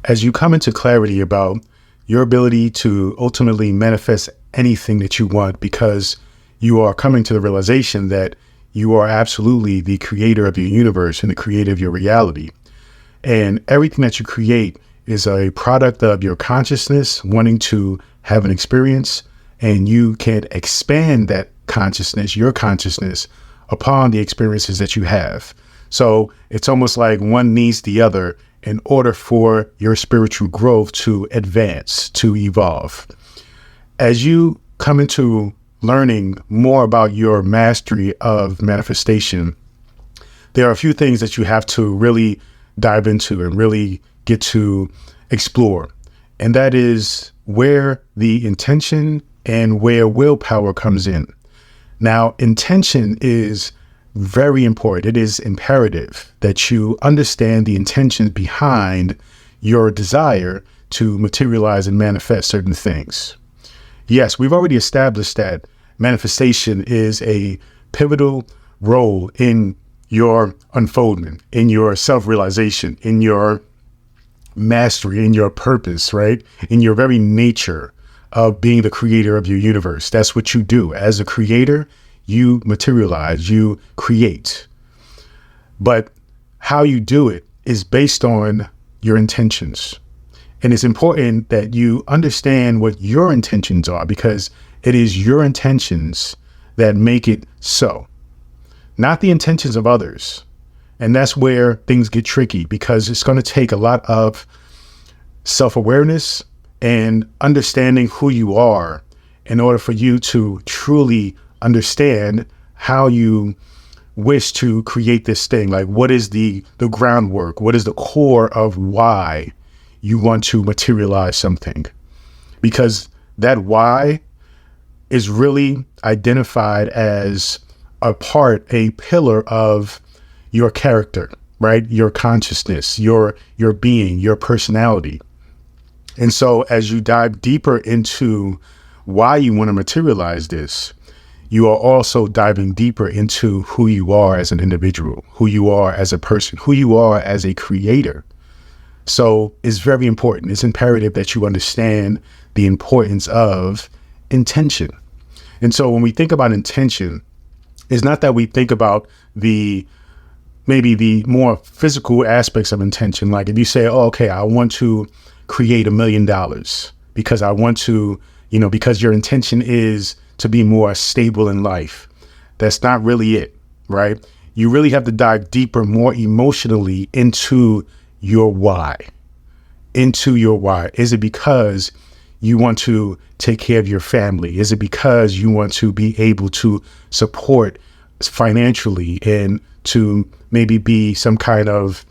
as you come into clarity about your ability to ultimately manifest anything that you want, because you are coming to the realization that you are absolutely the creator of your universe and the creator of your reality. And everything that you create is a product of your consciousness wanting to have an experience, and you can expand that consciousness, your consciousness, upon the experiences that you have. So it's almost like one needs the other in order for your spiritual growth to advance, to evolve. As you come into learning more about your mastery of manifestation, there are a few things that you have to really dive into and really get to explore. And that is where the intention and where willpower comes in. Now, intention is very important. It is imperative that you understand the intentions behind your desire to materialize and manifest certain things. Yes, we've already established that manifestation is a pivotal role in your unfoldment, in your self-realization, in your mastery, in your purpose, right? In your very nature of being the creator of your universe. That's what you do. As a creator, you materialize, you create. But how you do it is based on your intentions. And it's important that you understand what your intentions are, because it is your intentions that make it so, not the intentions of others. And that's where things get tricky, because it's going to take a lot of self-awareness and understanding who you are in order for you to truly understand how you wish to create this thing. Like, what is the groundwork? What is the core of why you want to materialize something? Because that why is really identified as a pillar of your character, right? Your consciousness, your being, your personality. And so as you dive deeper into why you want to materialize this, you are also diving deeper into who you are as an individual, who you are as a person, who you are as a creator. So it's very important. It's imperative that you understand the importance of intention. And so when we think about intention, it's not that we think about maybe the more physical aspects of intention. Like if you say, oh, okay, I want to create $1 million because I want to, because your intention is to be more stable in life. That's not really it, right? You really have to dive deeper, more emotionally into your why. Is it because you want to take care of your family? Is it because you want to be able to support financially and to maybe be some kind of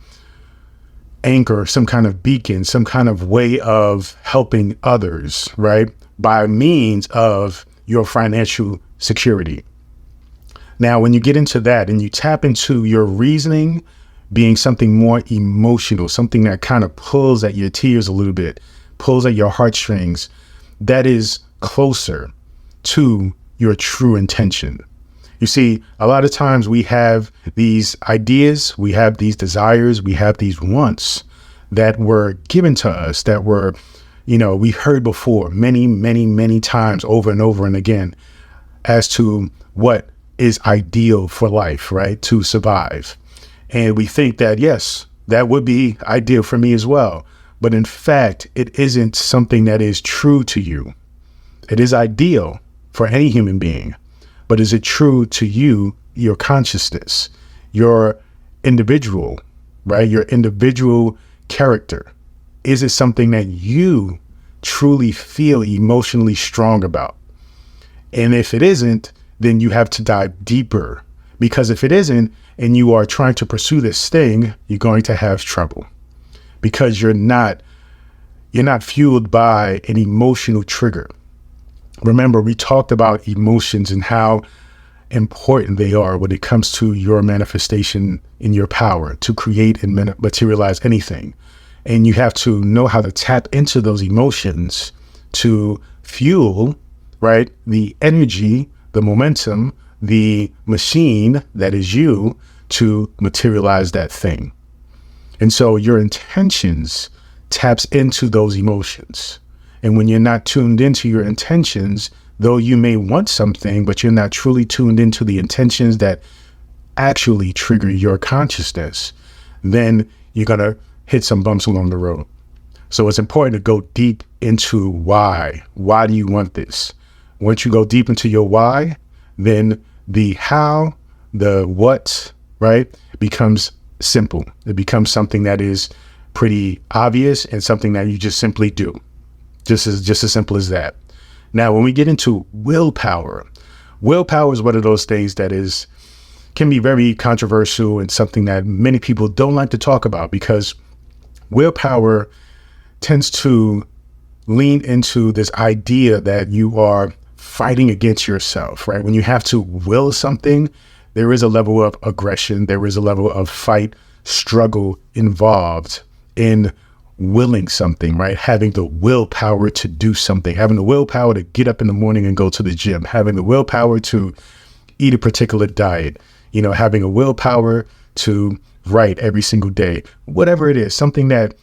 anchor, some kind of beacon, some kind of way of helping others, right? By means of your financial security. Now, when you get into that and you tap into your reasoning being something more emotional, something that kind of pulls at your tears a little bit, pulls at your heartstrings, that is closer to your true intention. You see, a lot of times we have these ideas, we have these desires, we have these wants that were given to us, that were, we heard before many, many, many times over and over and again as to what is ideal for life, right? To survive. And we think that, yes, that would be ideal for me as well. But in fact, it isn't something that is true to you. It is ideal for any human being, but is it true to you, your consciousness, your individual, right? Your individual character? Is it something that you truly feel emotionally strong about? And if it isn't, then you have to dive deeper, because if it isn't, and you are trying to pursue this thing, you're going to have trouble, because you're not fueled by an emotional trigger. Remember, we talked about emotions and how important they are when it comes to your manifestation in your power to create and materialize anything. And you have to know how to tap into those emotions to fuel, right, the energy, the momentum, the machine that is you to materialize that thing. And so your intentions taps into those emotions. And when you're not tuned into your intentions, though you may want something, but you're not truly tuned into the intentions that actually trigger your consciousness, then you're going to hit some bumps along the road. So it's important to go deep into why. Why do you want this? Once you go deep into your why, then the how, the what, right, becomes simple. It becomes something that is pretty obvious and something that you just simply do. Just as simple as that. Now, when we get into willpower is one of those things that can be very controversial and something that many people don't like to talk about, because willpower tends to lean into this idea that you are fighting against yourself, right? When you have to will something, there is a level of aggression, there is a level of fight, struggle involved in willing something, right? Having the willpower to do something, having the willpower to get up in the morning and go to the gym, having the willpower to eat a particular diet, having a willpower to write every single day, whatever it is, something that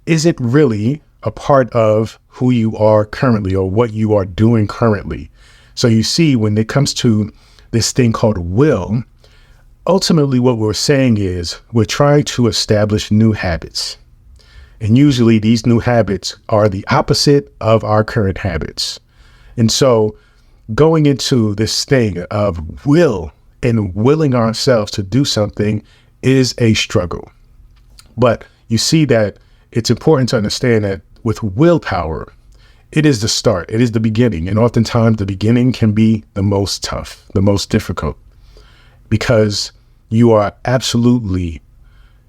isn't really a part of who you are currently or what you are doing currently. So you see, when it comes to this thing called will, ultimately what we're saying is we're trying to establish new habits. And usually these new habits are the opposite of our current habits. And so going into this thing of will and willing ourselves to do something is a struggle. But you see that it's important to understand that with willpower, it is the start, it is the beginning. And oftentimes the beginning can be the most tough, the most difficult, because you are absolutely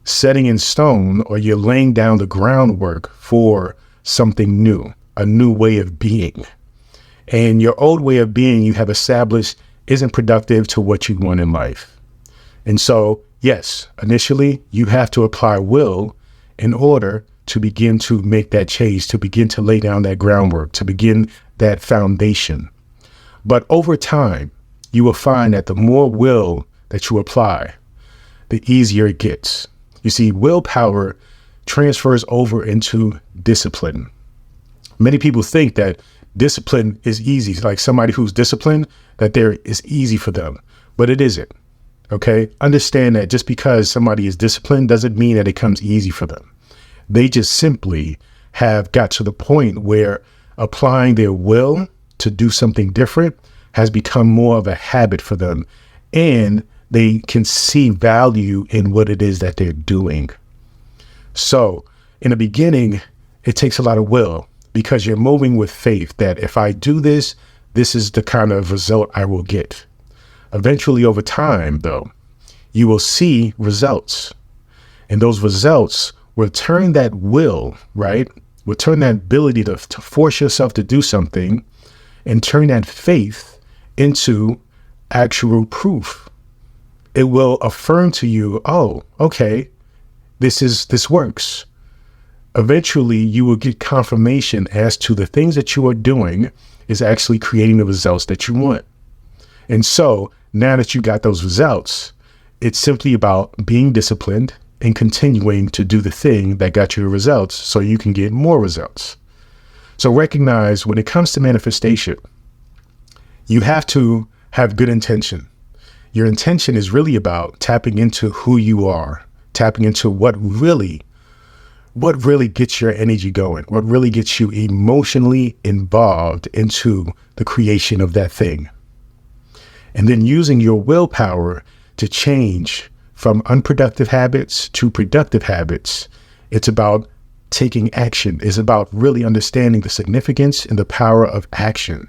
setting in stone, or you're laying down the groundwork for something new, a new way of being. And your old way of being you have established isn't productive to what you want in life. And so, yes, initially you have to apply will in order to begin to make that change, to begin to lay down that groundwork, to begin that foundation. But over time, you will find that the more will that you apply, the easier it gets. You see, willpower transfers over into discipline. Many people think that discipline is easy, like somebody who's disciplined, that there is easy for them, but it isn't. Okay. Understand that just because somebody is disciplined doesn't mean that it comes easy for them. They just simply have got to the point where applying their will to do something different has become more of a habit for them, and they can see value in what it is that they're doing. So in the beginning, it takes a lot of will, because you're moving with faith that if I do this, this is the kind of result I will get. Eventually, over time, though, you will see results, and those results will turn that will, right? Will turn that ability to force yourself to do something and turn that faith into actual proof. It will affirm to you, oh, okay, this works. Eventually, you will get confirmation as to the things that you are doing is actually creating the results that you want. And so now that you got those results, it's simply about being disciplined and continuing to do the thing that got you the results so you can get more results. So recognize, when it comes to manifestation, you have to have good intention. Your intention is really about tapping into who you are, tapping into what really gets your energy going, what really gets you emotionally involved into the creation of that thing. And then using your willpower to change from unproductive habits to productive habits. It's about taking action. It's about really understanding the significance and the power of action.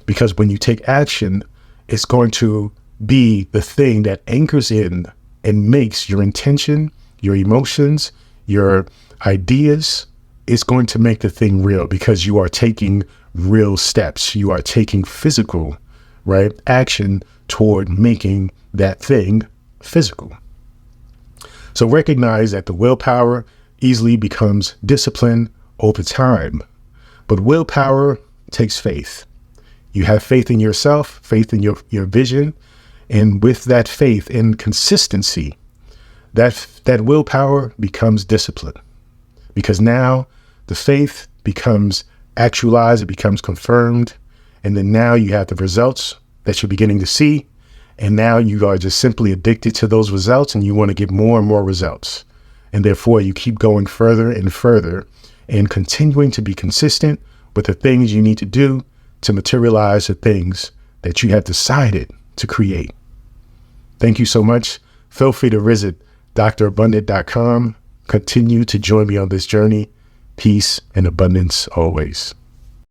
Because when you take action, it's going to be the thing that anchors in and makes your intention, your emotions, your ideas. It's going to make the thing real, because you are taking real steps. You are taking physical, right, action toward making that thing physical. So recognize that the willpower easily becomes discipline over time, but willpower takes faith. You have faith in yourself, faith in your vision, and with that faith and consistency, that willpower becomes discipline, because now the faith becomes actualized, it becomes confirmed. And then now you have the results that you're beginning to see. And now you are just simply addicted to those results and you want to get more and more results. And therefore you keep going further and further and continuing to be consistent with the things you need to do to materialize the things that you have decided to create. Thank you so much. Feel free to visit drabundant.com. Continue to join me on this journey. Peace and abundance always.